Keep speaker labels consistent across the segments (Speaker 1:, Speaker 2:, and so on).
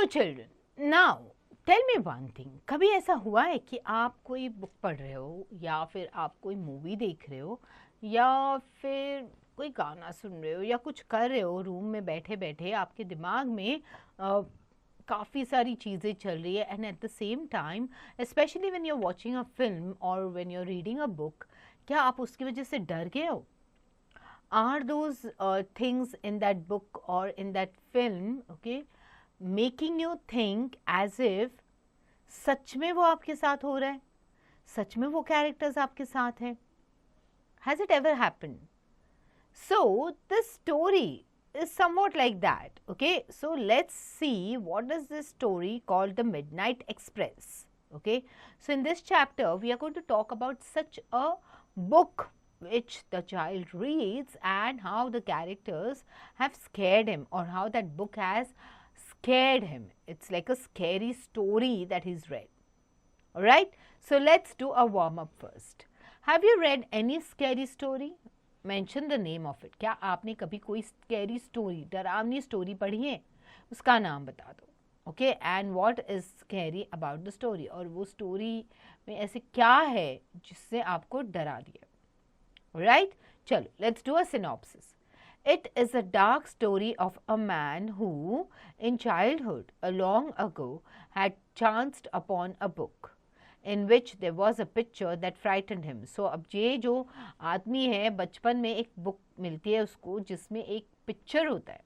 Speaker 1: So children, now tell me one thing. कभी ऐसा हुआ है कि आप कोई बुक पढ़ रहे हो या फिर आप कोई मूवी देख रहे हो या फिर कोई गाना सुन रहे हो या कुछ कर रहे हो, रूम में बैठे बैठे आपके दिमाग में काफ़ी सारी चीज़ें चल रही है, and at the same time specially when you are watching a film और when you are reading a book, क्या आप उसकी वजह से डर गए हो? Are those things in that book or in that film, okay, making you think as if सच में वो आपके साथ हो रहा है, सच में वो कैरेक्टर्स आपके साथ हैं? Has it ever happened? So this story is somewhat like that. Okay, so let's see what is this story called The Midnight Express. Okay, so in this chapter we are going to talk about such a book which the child reads and how the characters have scared him, or how that book has scared him. It's like a scary story that he's read. Alright, so let's do a warm up first. Have you read any scary story? Mention the name of it. क्या आपने कभी कोई scary story, डरावनी story पढ़ी है? उसका नाम बता दो. Okay, and what is scary about the story? और वो story में ऐसे क्या है जिससे आपको डरा दिया? Right? चलो, let's do a synopsis. It is a dark story of a man who, in childhood, long ago, had chanced upon a book in which there was a picture that frightened him. So, अब ये जो आदमी है, बचपन में एक book मिलती है उसको जिसमें एक पिक्चर होता है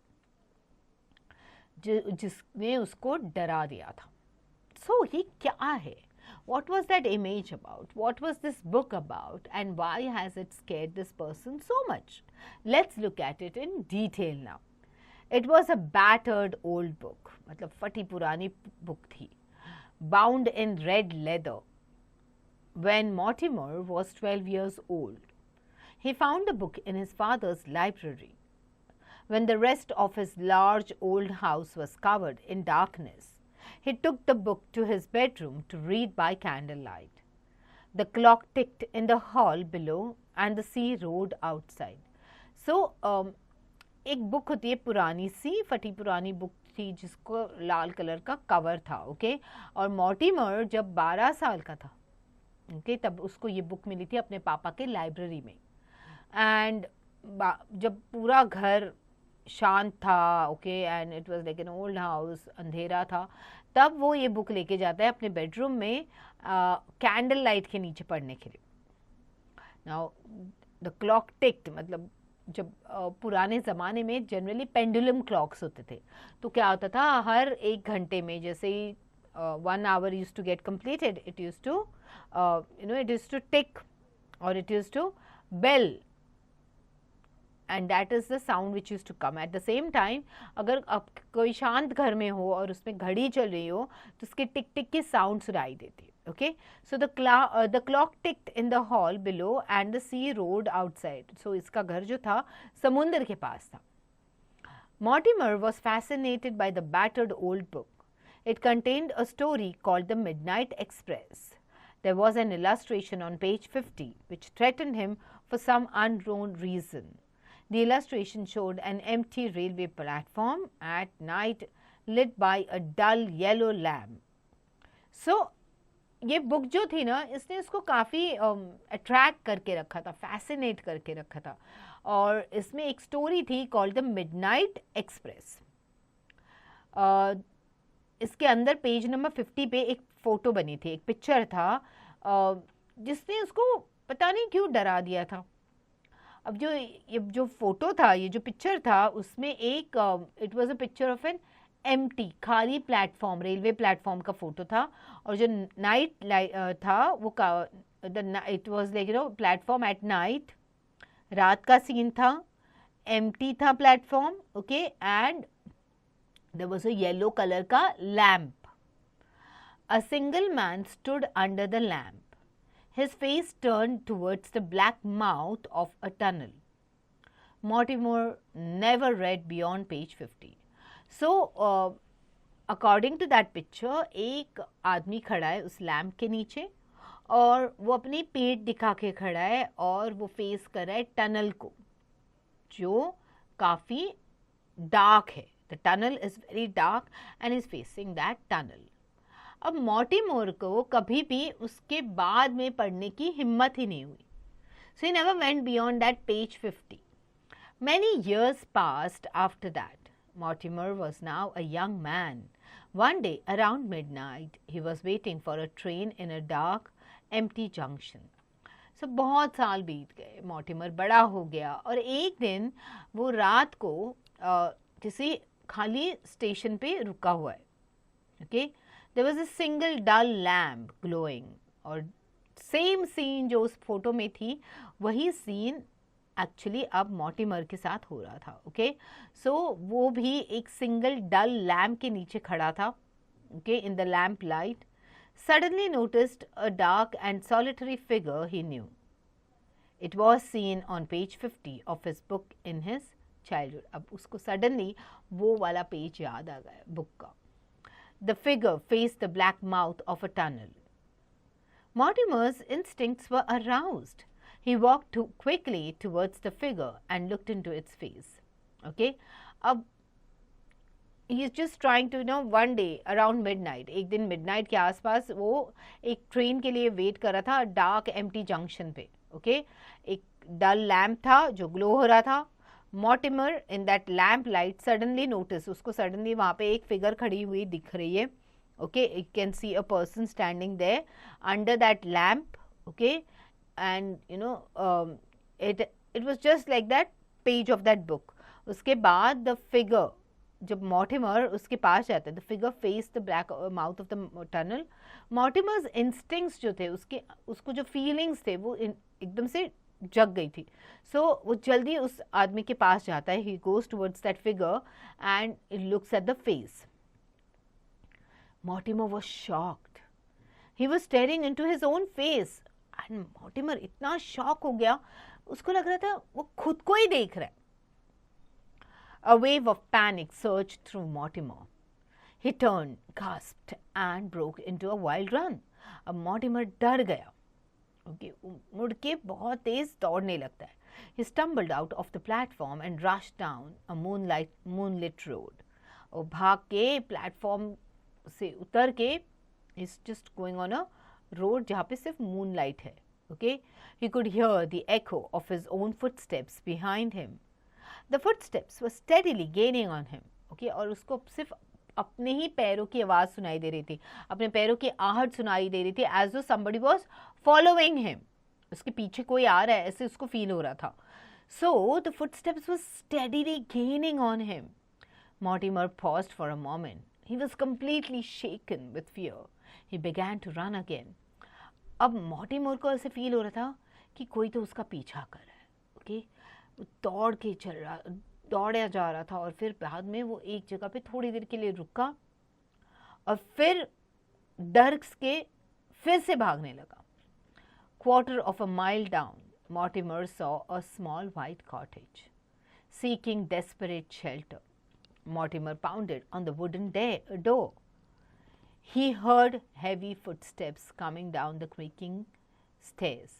Speaker 1: जिसने उसको डरा दिया था. So, ये क्या है? What was that image about? What was this book about? And why has it scared this person so much? Let's look at it in detail now. It was a battered old book. मतलब फटी पुरानी book थी. Bound in red leather. When Mortimer was 12 years old, he found the book in his father's library. When the rest of his large old house was covered in darkness, he took the book to his bedroom to read by candlelight. The clock ticked in the hall below and the sea roared outside. So, एक book होती है पुरानी सी, फटी पुरानी book थी जिसको लाल colour का cover था. ओके, और मॉर्टिमर जब 12 साल का था, ओके, तब उसको ये बुक मिली थी अपने पापा के लाइब्रेरी में. एंड जब पूरा घर शांत था, okay, and it was like an old house, अंधेरा था, तब वो ये बुक लेके जाता है अपने बेडरूम में कैंडल लाइट के नीचे पढ़ने के लिए. नाउ द क्लॉक टिक्ड, मतलब जब पुराने ज़माने में जनरली पेंडुलम क्लॉक्स होते थे, तो क्या होता था, हर 1 घंटे में जैसे ही 1 hour used to get completed, it used to it used to tick or it used to bell, and that is the sound which used to come at the same time. अगर आप कोई शांत घर में हो और उसमें घड़ी चल रही हो तो उसके टिक टिक की साउंड सुनाई देती है. Okay, so the clock ticked in the hall below and the sea roared outside. So इसका घर जो था समुंदर के पास था. Mortimer was fascinated by the battered old book. It contained a story called The Midnight Express. There was an illustration on page 50 which threatened him for some unknown reason. The illustration showed an empty railway platform at night lit by a dull yellow lamp. So, ये book जो थी ना, इसने इसको काफ़ी attract करके रखा था, फैसिनेट करके रखा था. और इसमें एक स्टोरी थी कॉल्ड द मिडनाइट एक्सप्रेस. इसके अंदर पेज नंबर 50 पे एक फ़ोटो बनी थी, एक पिक्चर था जिसने उसको पता नहीं क्यों डरा दिया था. अब ये जो फ़ोटो था, ये जो पिक्चर था, उसमें एक it was a picture of an empty, खाली प्लेटफॉर्म, रेलवे प्लेटफॉर्म का फोटो था. और जो नाइट था वो it was like platform at night, रात का सीन था, एम्प्टी था platform. Okay, and there was a yellow colour का lamp. A single man stood under the lamp, his face turned towards the black mouth of a tunnel. Mortimer never read beyond page 50. So, according to that picture, एक आदमी खड़ा है उस lamp के नीचे और वो अपनी पेट दिखा के खड़ा है और वो फेस कर रहा है टनल को जो काफ़ी डार्क है. The tunnel is very dark and he's facing that tunnel. अब मॉर्टिमर को कभी भी उसके बाद में पढ़ने की हिम्मत ही नहीं हुई. So he never went beyond that page 50. Many years passed after that. Mortimer was now a young man. One day around midnight, he was waiting for a train in a dark, empty junction. So बहुत साल बीत गए, Mortimer बड़ा हो गया और एक दिन वो रात को किसी खाली स्टेशन पे रुका हुआ है. Okay? There was a single dull lamp glowing और सेम सीन जो उस फोटो में थी वही सीन एक्चुअली अब मॉर्टिमर के साथ हो रहा था. ओके, सो वो भी एक सिंगल डल लैम्प के नीचे खड़ा था. Okay, in the lamp light suddenly noticed a dark and solitary figure he new. It was seen on page 50 of his book in his childhood. अब उसको सडनली वो वाला पेज याद आ गया बुक का. The figure faced the black mouth of a tunnel. Mortimer's instincts were aroused. He walked quickly towards the figure and looked into its face. Okay, अब he is just trying to one day around midnight, एक दिन midnight के आसपास वो एक train के लिए wait कर रहा था डार्क एम्प्टी जंक्शन पे. ओके, एक डल लैम्प था जो ग्लो हो रहा था. Mortimer in that lamp light suddenly notice, उसको सडनली वहाँ पे एक फिगर खड़ी हुई दिख रही है. Okay, you can see a person standing there under that lamp. Okay, and it was just like that page of that book. उसके बाद the figure, जब मॉर्टिमर उसके पास जाता है, the figure faced the black mouth of the tunnel. मॉर्टिमर्स instincts जो थे उसको जो feelings थे वो एकदम से जग गई थी. So वो जल्दी उस आदमी के पास जाता है. He goes towards that figure and it looks at the face. Mortimer was shocked. He was staring into his own face. And Mortimer इतना shock हो गया, उसको लग रहा था वो खुद को ही देख रहा है. A wave of panic surged through Mortimer. He turned, gasped, and broke into a wild run. अब Mortimer डर गया. Okay, मुड़ के बहुत तेज दौड़ने लगता है. He stumbled out of the platform and rushed down a moonlit road. और भाग के प्लेटफॉर्म से उतर के is just going on a road जहाँ पे सिर्फ moonlight है. Okay, he could hear the echo of his own footsteps behind him. The footsteps were steadily gaining on him. Okay, और उसको सिर्फ अपने ही पैरों की आवाज़ सुनाई दे रही थी, अपने पैरों की आहट सुनाई दे रही थी, as though somebody was following him. उसके पीछे कोई आ रहा है ऐसे उसको फील हो रहा था. So the footsteps were steadily gaining on him. Mortimer paused for a moment. He was completely shaken with fear. He began to run again. अब मॉर्टिमर को ऐसे फील हो रहा था कि कोई तो उसका पीछा कर रहा है. ओके, दौड़ा जा रहा था और फिर बाद में वो एक जगह पे थोड़ी देर के लिए रुका और फिर डर के फिर से भागने लगा. Quarter of a mile down, Mortimer saw a small white cottage, seeking desperate shelter. Mortimer pounded on the wooden door. He heard heavy footsteps coming down the creaking stairs.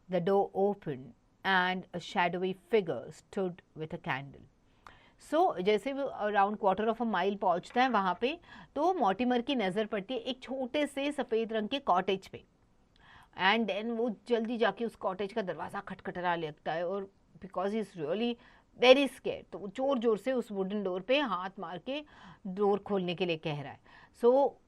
Speaker 1: The door opened and a shadowy figure stood with a candle. So, जैसे वो around quarter of a mile पहुंचता है वहाँ पे तो Mortimer की नज़र पड़ती है एक छोटे से सफ़ेद रंग के कॉटेज पे. एंड देन वो जल्दी जाके उस कॉटेज का दरवाज़ा खटखटा लगता है और because he is really very scare तो वो जोर जोर से उस वुडन डोर पे हाथ मार के डोर खोलने के लिए कह रहा है. सो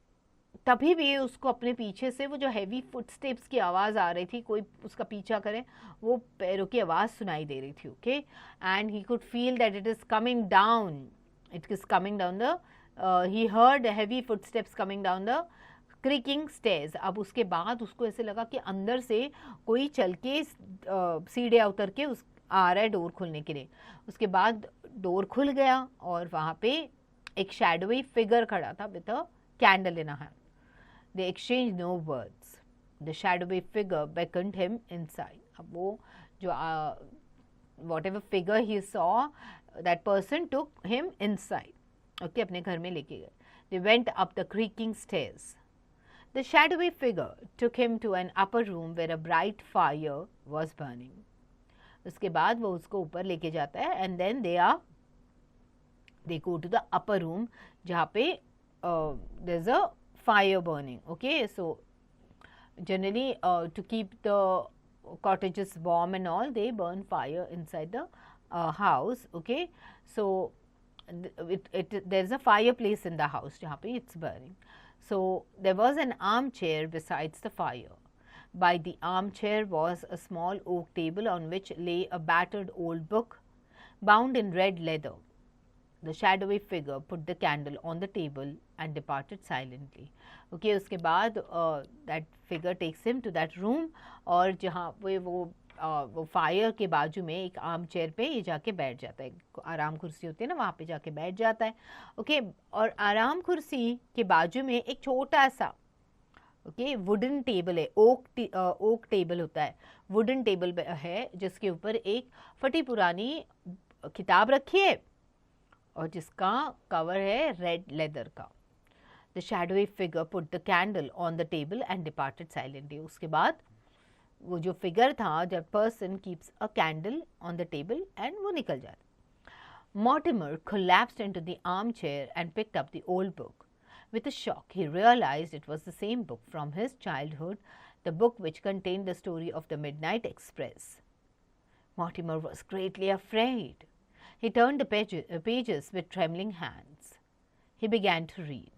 Speaker 1: तभी भी उसको अपने पीछे से वो जो हैवी फुटस्टेप्स की आवाज़ आ रही थी, कोई उसका पीछा करे, वो पैरों की आवाज़ सुनाई दे रही थी. Okay, and he could feel that it is coming down. It is coming down the he heard heavy footsteps coming down the creaking stairs. अब उसके बाद उसको ऐसे लगा कि अंदर से कोई चल के सीढ़ियाँ उतर के उस आ रहा है डोर खोलने के लिए. उसके बाद डोर खुल गया और वहाँ पे एक शैडोई फिगर खड़ा था with a candle in a hand. They exchanged no words. The shadowy figure beckoned him inside. अब वो जो whatever figure he saw, that person took him inside. Okay, अपने घर में लेके गए. They went up the creaking stairs. The shadowy figure took him to an upper room where a bright fire was burning. उसके बाद वो उसको ऊपर लेके जाता है and then they are They go to the upper room जहाँ पे there's a fire burning. Okay, so generally to keep the cottages warm and all, they burn fire inside the house. Okay, so there's a fireplace in the house जहाँ पे it's burning. So there was an armchair besides the fire. By the armchair was a small oak table on which lay a battered old book bound in red leather. The shadowy figure put the candle on the table and departed silently. Okay, उसके बाद that figure takes him to that room और जहाँ वो fire के बाजू में एक arm chair पे ये जाके बैठ जाता है, आराम कुर्सी होती है ना, वहाँ पे जाके बैठ जाता है. ओके, और आराम कुर्सी के बाजू में एक छोटा सा वुडन टेबल है, ओक टेबल होता है, वुडन टेबल है जिसके ऊपर एक फटी पुरानी किताब रखी है और जिसका कवर है रेड लेदर का. The shadowy figure put the candle on the table and departed silently. उसके बाद वो जो फिगर था, जब person keeps a candle on the table and वो निकल जाता. Mortimer collapsed into the armchair and picked up the old book. With a shock, he realized it was the same book from his childhood, the book which contained the story of the Midnight Express. Mortimer was greatly afraid. He turned the pages with trembling hands. He began to read.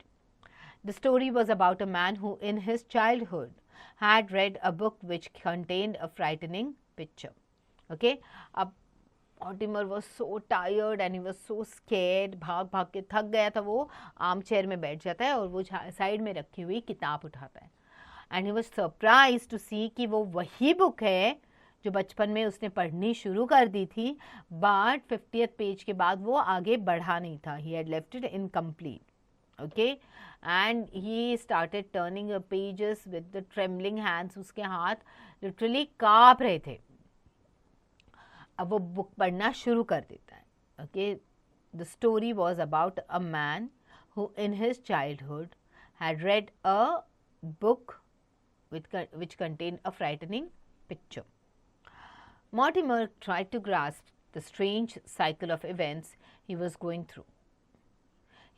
Speaker 1: The story was about a man who, in his childhood, had read a book which contained a frightening picture. Okay, अब Mortimer was so tired and he was so scared. भाग भाग के थक गया था, वो arm chair में बैठ जाता है और वो साइड में रखी हुई किताब उठाता है. And he was surprised to see कि वो वही बुक है जो बचपन में उसने पढ़नी शुरू कर दी थी, बट 50th पेज के बाद वो आगे बढ़ा नहीं था. He had left it incomplete. Okay, and he started turning the pages with the trembling hands. उसके हाथ literally काँप रहे थे. अब वो बुक पढ़ना शुरू कर देता है. Okay, the story was about a man who in his childhood had read a book which contained a frightening picture. Mortimer tried to grasp the strange cycle of events he was going through.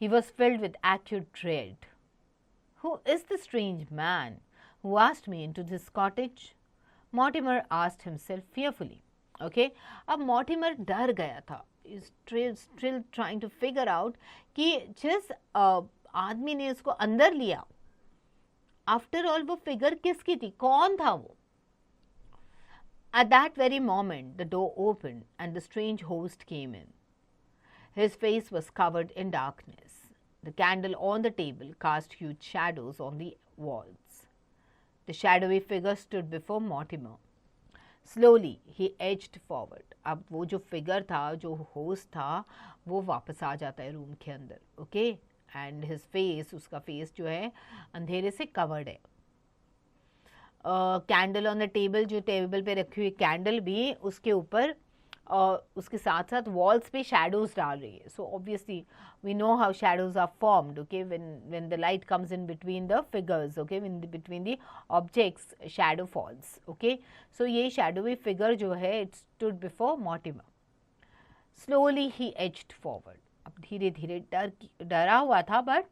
Speaker 1: He was filled with acute dread. Who is the strange man who asked me into this cottage? Mortimer asked himself fearfully. Okay, अब Mortimer डर गया था. He's still trying to figure out कि जिस आदमी ने उसको अंदर लिया, आफ्टर ऑल वो फिगर किसकी थी, कौन था वो. At that very moment, the door opened and the strange host came in. His face was covered in darkness. The candle on the table cast huge shadows on the walls. The shadowy figure stood before Mortimer. Slowly, he edged forward. अब वो जो figure था, जो host था, वो वापस आ जाता है रूम के अंदर. ओके, एंड हिज फेस, उसका फेस जो है अंधेरे से कवर्ड है. कैंडल ऑन द टेबल, जो टेबल पे रखी हुई कैंडल भी उसके ऊपर उसके साथ साथ वॉल्स पे शैडोज डाल रही है. So obviously we know how shadows are formed. Okay, when the light comes in between the figures, okay, between the objects shadow falls. Okay, so ये शैडोवी फिगर जो है it stood before Mortimer. Slowly he edged forward. अब धीरे धीरे डरा हुआ था, but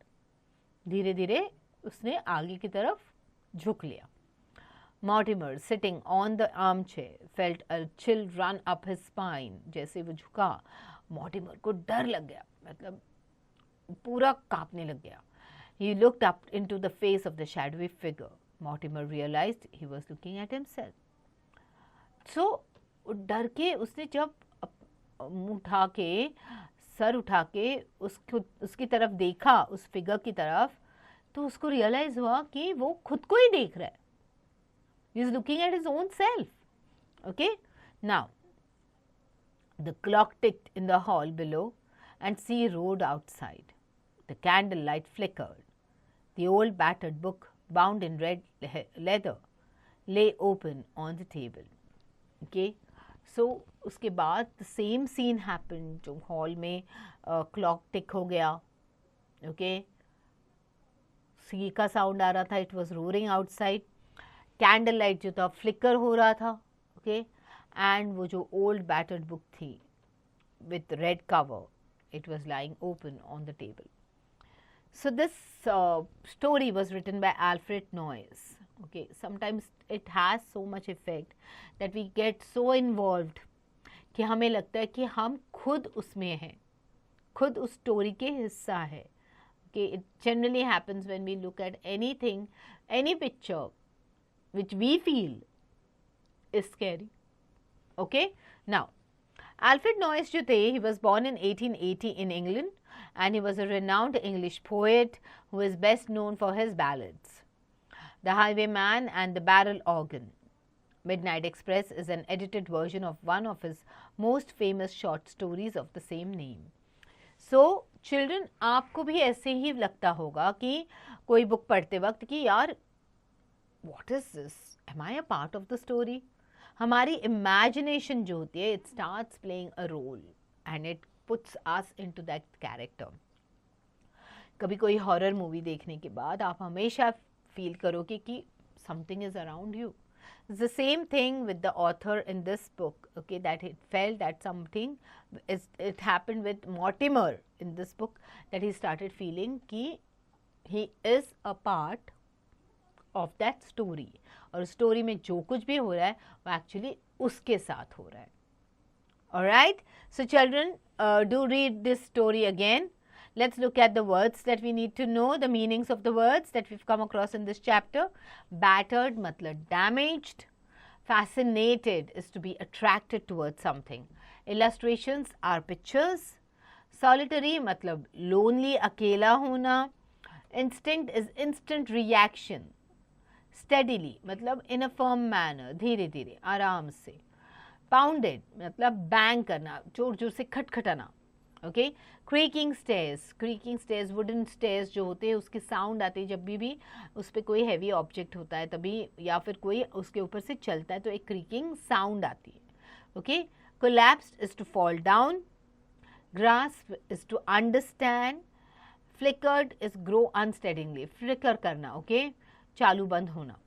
Speaker 1: धीरे धीरे उसने आगे की तरफ झुक लिया. Mortimer, sitting on the armchair, felt a chill run up his spine. जैसे वो झुका, Mortimer को डर लग गया, मतलब पूरा कांपने लग गया. He looked up into the face of the shadowy figure. Mortimer realized he was looking at himself. So डर के उसने जब मुंह उठा के, सर उठा के उसकी तरफ देखा, उस फिगर की तरफ, तो उसको रियलाइज हुआ कि वो खुद को ही देख रहा है. He is looking at his own self. Okay, now the clock ticked in the hall below and she rode outside. The candlelight flickered. The old battered book, bound in red leather, lay open on the table. Okay, so उसके बाद the same scene happened. जो hall में clock tick हो गया. Okay, सी का sound आ रहा था. It was roaring outside. Candle light जो था फ्लिकर हो रहा था. ओके, एंड वो जो ओल्ड बैटर्ड बुक थी with red cover, It was lying open on the table. So this story was written by Alfred Noyes. Okay, sometimes it has so much effect that we get so involved कि हमें लगता है कि हम खुद उसमें हैं, खुद उस स्टोरी के हिस्सा है. Okay, it generally happens when we look at anything, any picture which we feel is scary. Okay, now Alfred Noyes जो थे, he was born in 1880 in England, and he was a renowned English poet who is best known for his ballads. The Highwayman and the Barrel Organ. Midnight Express is an edited version of one of his most famous short stories of the same name. So, children, आपको भी ऐसे ही लगता होगा कि कोई book पढ़ते वक्त कि यार what is this? Am I a part of the story? हमारी imagination जो होती है, it starts playing a role and it puts us into that character. कभी कोई हॉरर मूवी देखने के बाद आप हमेशा फील करोगे कि something is around you. It's the same thing with the author in this book, okay, that it felt that something it happened with Mortimer in this book, that he started feeling कि he is a part of that story. और story में जो कुछ भी हो रहा है वो actually उसके साथ हो रहा है. Alright, so children, do read this story again. Let's look at the words that we need to know, the meanings of the words that we've come across in this chapter. Battered matlab damaged. Fascinated is to be attracted towards something. Illustrations are pictures. Solitary matlab lonely, akela hona. Instinct is instant reaction. Steadily matlab in a firm manner, धीरे धीरे आराम से. Pounded matlab bang करना, जोर जोर से खटखटाना. Okay, creaking stairs, wooden stairs जो होते हैं उसके sound आते हैं जब भी उस पर कोई heavy object होता है तभी, या फिर कोई उसके ऊपर से चलता है तो एक creaking sound आती है. Okay, collapsed is to fall down. Grasp is to understand. Flickered is grow unsteadily, flicker करना. Okay, चालू बंद होना.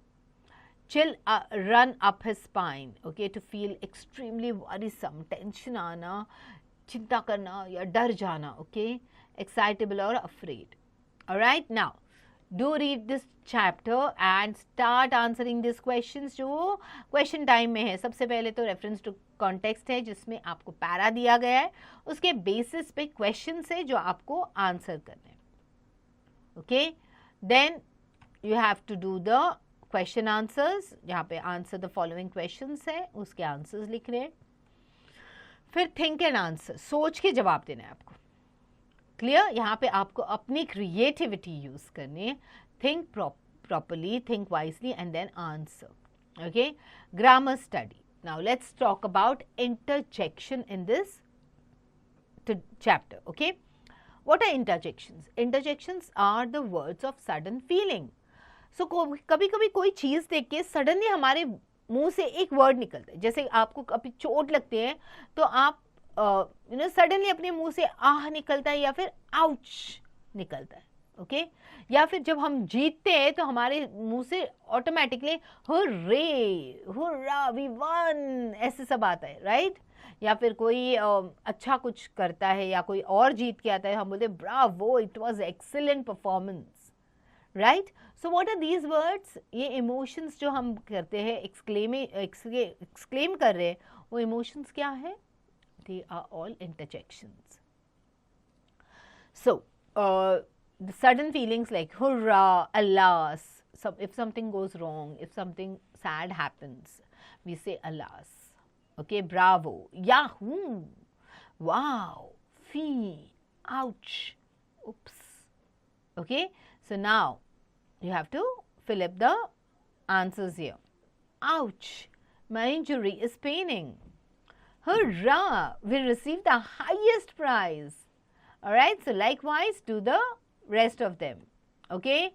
Speaker 1: Chill run up his spine, okay, to feel extremely worrisome, tension आना, चिंता करना या डर जाना. Okay, excitable or afraid. Alright, now do read this chapter and start answering these questions जो question time में है. सबसे पहले तो reference to context है जिसमें आपको पैरा दिया गया है, उसके basis पे questions है जो आपको answer करने हैं. Okay, then you have to do the question answers. जहाँ पे answer the following questions है उसके answers लिख रहे हैं. फिर think and answer, सोच के जवाब देना है आपको. क्लियर? यहाँ पे आपको अपनी creativity use करनी है. Think properly, think wisely and then answer. Okay, grammar study. Now let's talk about interjection in this chapter. Okay, what are interjections? Interjections are the words of sudden feeling. So कभी कभी कोई चीज़ देख के suddenly हमारे मुंह से एक word निकलता है. जैसे आपको कभी चोट लगती है तो आप सडनली अपने मुंह से आह निकलता है या फिर आउच निकलता है. ओके, या फिर जब हम जीतते हैं तो हमारे मुंह से automatically hooray, hurrah, we won, ऐसे सब आता है. राइट? या फिर कोई अच्छा कुछ करता है या कोई और जीत के आता है, हम बोलते हैं bravo, it was excellent performance. Right? So what are these words? ये इमोशंस जो हम करते हैं, एक्सक्लेम कर रहे हैं, वो इमोशंस क्या है? They are all interjections. सो the sudden feelings like hurrah, alas, if something goes wrong, if something sad happens, we say alas. Okay, bravo, yahoo, wow, fee, ouch, oops. Okay, so now you have to fill up the answers here. Ouch, my injury is paining. Hurrah, we received the highest prize. Alright, so likewise do the rest of them. Okay,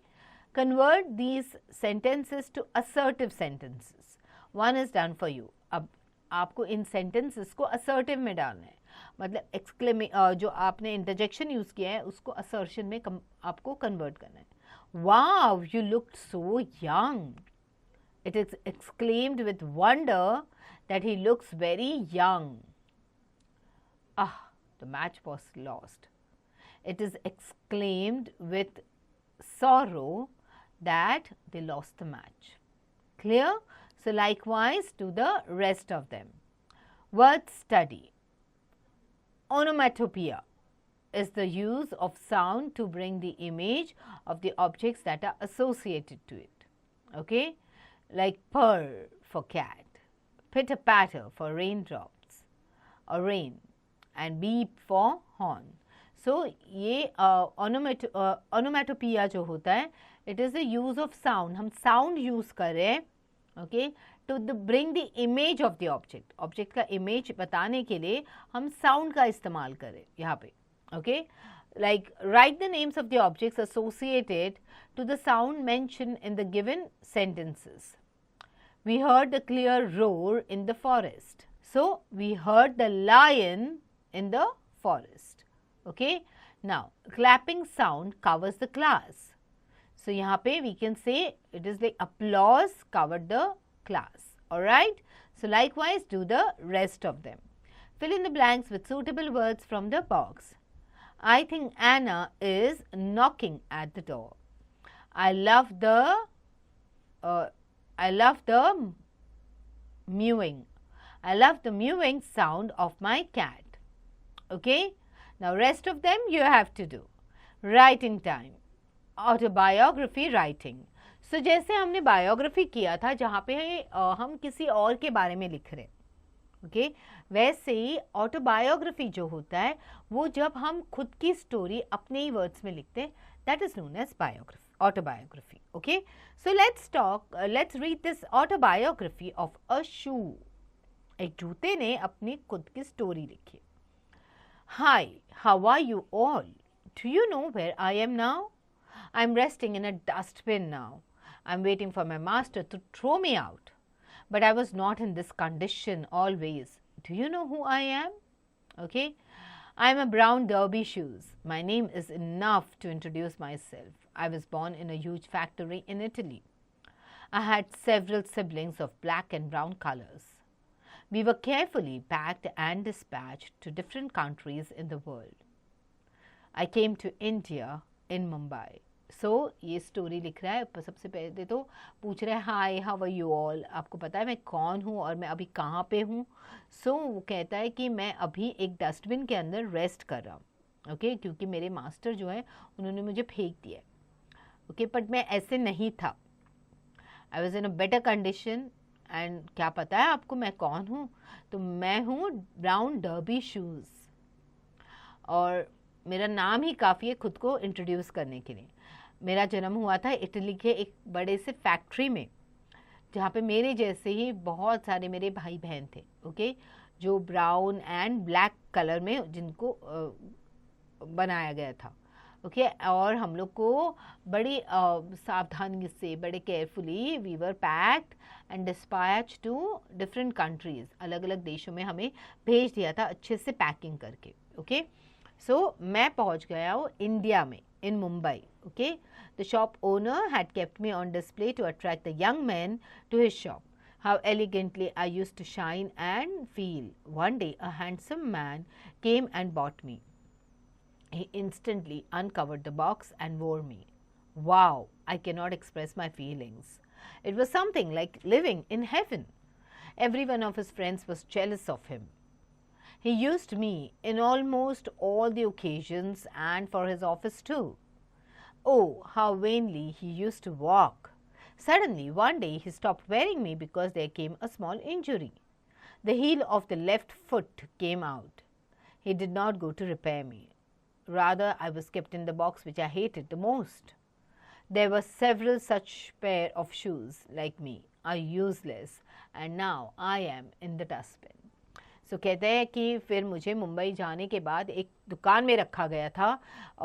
Speaker 1: convert these sentences to assertive sentences. One is done for you. अब आपको इन sentences को assertive में डालना है. मतलब जो आपने interjection use किया है उसको assertion में आपको convert करना है. Wow, you looked so young. It is exclaimed with wonder that he looks very young. Ah, The match was lost. It is exclaimed with sorrow that they lost the match. Clear? So likewise to the rest of them. Word study. Onomatopoeia is the use of sound to bring the image of the objects that are associated to it. Okay? Like purr for cat, pitter patter for raindrops or rain, and beep for horn. So ये onomatopoeia जो होता है, it is the use of sound. हम sound use कर रहे हैं, okay, to bring the image of the object. Object का image बताने के लिए हम sound का इस्तेमाल करें यहाँ पे, okay. Like write the names of the objects associated to the sound mentioned in the given sentences. We heard the clear roar in the forest. So we heard the lion in the forest. Okay. Now clapping sound covers the class. So यहाँ पे we can say it is like applause covered the class. Alright. So likewise do the rest of them. Fill in the blanks with suitable words from the box. I think Anna is knocking at the door. I love the mewing. I love the mewing sound of my cat. Okay. Now rest of them you have to do. Writing time. Autobiography writing. So जैसे हमने biography किया था जहाँ पे हम किसी और के बारे में लिख रहे हैं, okay? वैसे ही autobiography जो होता है वो जब हम खुद की स्टोरी अपने ही वर्ड्स में लिखते हैं, that is known as biography, autobiography. Okay? So let's read this autobiography of a shoe. एक जूते ने अपनी खुद की स्टोरी लिखी. Hi, how are you all? Do you know where I am now? I'm resting in a dustbin now. I'm waiting for my master to throw me out. But I was not in this condition always. Do you know who I am? Okay. I'm a brown derby shoes. My name is enough to introduce myself. I was born in a huge factory in Italy. I had several siblings of black and brown colors. We were carefully packed and dispatched to different countries in the world. I came to India in Mumbai. So ये story लिख रहा है. सबसे पहले तो पूछ रहा है hi how are you all, आपको पता है मैं कौन हूँ और मैं अभी कहाँ पे हूँ. सो वो कहता है कि मैं अभी एक डस्टबिन के अंदर रेस्ट कर रहा हूँ, ओके, क्योंकि मेरे मास्टर जो है उन्होंने मुझे फेंक दिया, ओके, बट मैं ऐसे नहीं था. I was in a better condition. And क्या पता है आपको मैं कौन हूँ? तो मैं हूँ ब्राउन डर्बी शूज़. और मेरा नाम ही काफ़ी है खुद को इंट्रोड्यूस करने के लिए. मेरा जन्म हुआ था इटली के एक बड़े से फैक्ट्री में जहाँ पे मेरे जैसे ही बहुत सारे मेरे भाई बहन थे, ओके, जो ब्राउन एंड ब्लैक कलर में जिनको बनाया गया था, ओके. और हम लोग को बड़ी सावधानी से, बड़े carefully we were packed and dispatch to different countries. अलग अलग देशों में हमें भेज दिया था अच्छे से पैकिंग करके, ओके. सो मैं पहुँच गया हूँ इंडिया में, in Mumbai. Okay, the shop owner had kept me on display to attract the young men to his shop. How elegantly I used to shine and feel. One day a handsome man came and bought me. He instantly uncovered the box and wore me. Wow, I cannot express my feelings. It was something like living in heaven. Every one of his friends was jealous of him. He used me in almost all the occasions and for his office too. Oh, how vainly he used to walk. Suddenly, one day he stopped wearing me because there came a small injury. The heel of the left foot came out. He did not go to repair me. Rather, I was kept in the box which I hated the most. There were several such pair of shoes like me, are useless, and now I am in the dustbin. So कहते हैं कि फिर मुझे मुंबई जाने के बाद एक दुकान में रखा गया था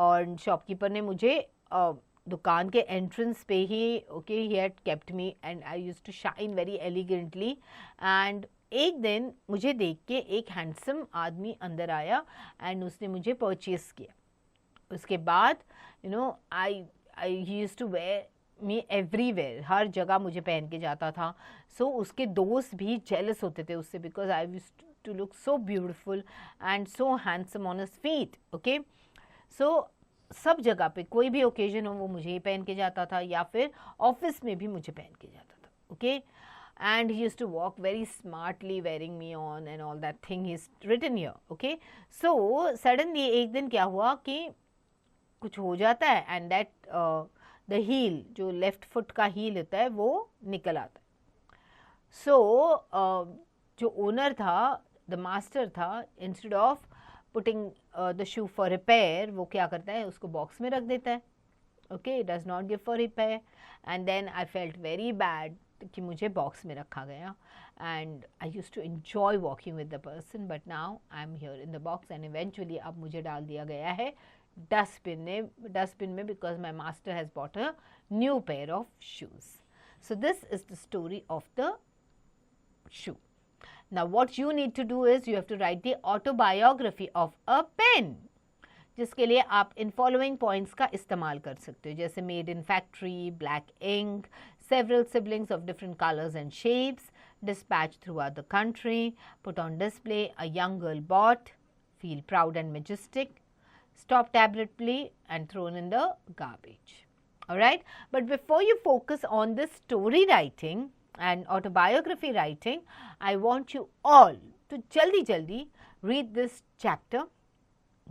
Speaker 1: और शॉपकीपर ने मुझे दुकान के एंट्रेंस पे ही, okay, he had kept me and I used to shine very elegantly. And एक दिन मुझे देख के एक हैंडसम आदमी अंदर आया एंड उसने मुझे परचेस किया. उसके बाद you know I used to wear me everywhere, हर जगह मुझे पहन के जाता था. सो उसके दोस्त भी जेलस होते थे उससे because I used to look so beautiful and so handsome on his feet. Okay, so सब जगह पे कोई भी ओकेजन हो वो मुझे ही पहन के जाता था, या फिर ऑफिस में भी मुझे पहन के जाता था. Okay, and he used to walk very smartly wearing me on and all that thing is written here. Okay, so suddenly एक दिन क्या हुआ कि कुछ हो जाता है and that the heel, जो लेफ्ट फुट का हील होता है वो निकल आता है. so जो ओनर था, द मास्टर था, instead of putting the shoe for repair, वो क्या करता है, उसको बॉक्स में रख देता है. Okay, it does not give for repair. And then I felt very bad कि मुझे बॉक्स में रखा गया. And I use to enjoy walking with the person, but now I am here in the box. And eventually अब मुझे डाल दिया गया है डस्टबिन में because my master has bought a new pair of shoes. So this is the story of the shoe. Now what you need to do is you have to write the autobiography of a pen, जिसके लिए आप in following points का इस्तेमाल कर सकते हो, जैसे made in factory, black ink, several siblings of different colors and shapes, dispatched throughout the country, put on display, a young girl bought, feel proud and majestic, stopped abruptly and thrown in the garbage. Alright, but before you focus on this story writing and autobiography writing, I want you all to jaldi read this chapter,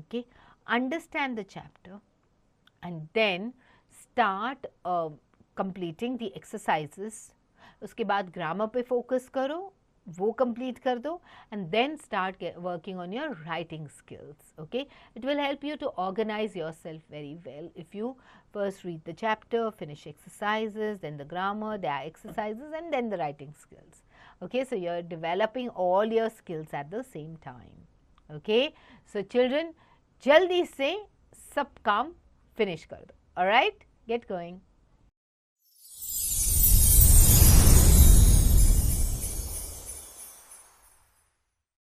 Speaker 1: okay, understand the chapter, and then start completing the exercises. उसके बाद grammar पे focus करो, वो complete कर दो, and then start working on your writing skills. Okay, it will help you to organize yourself very well if you first read the chapter, finish exercises, then the grammar, there are exercises, and then the writing skills. Okay, so you're developing all your skills at the same time. Okay, so children, jaldi se sab kaam finish kar do. All right, get going.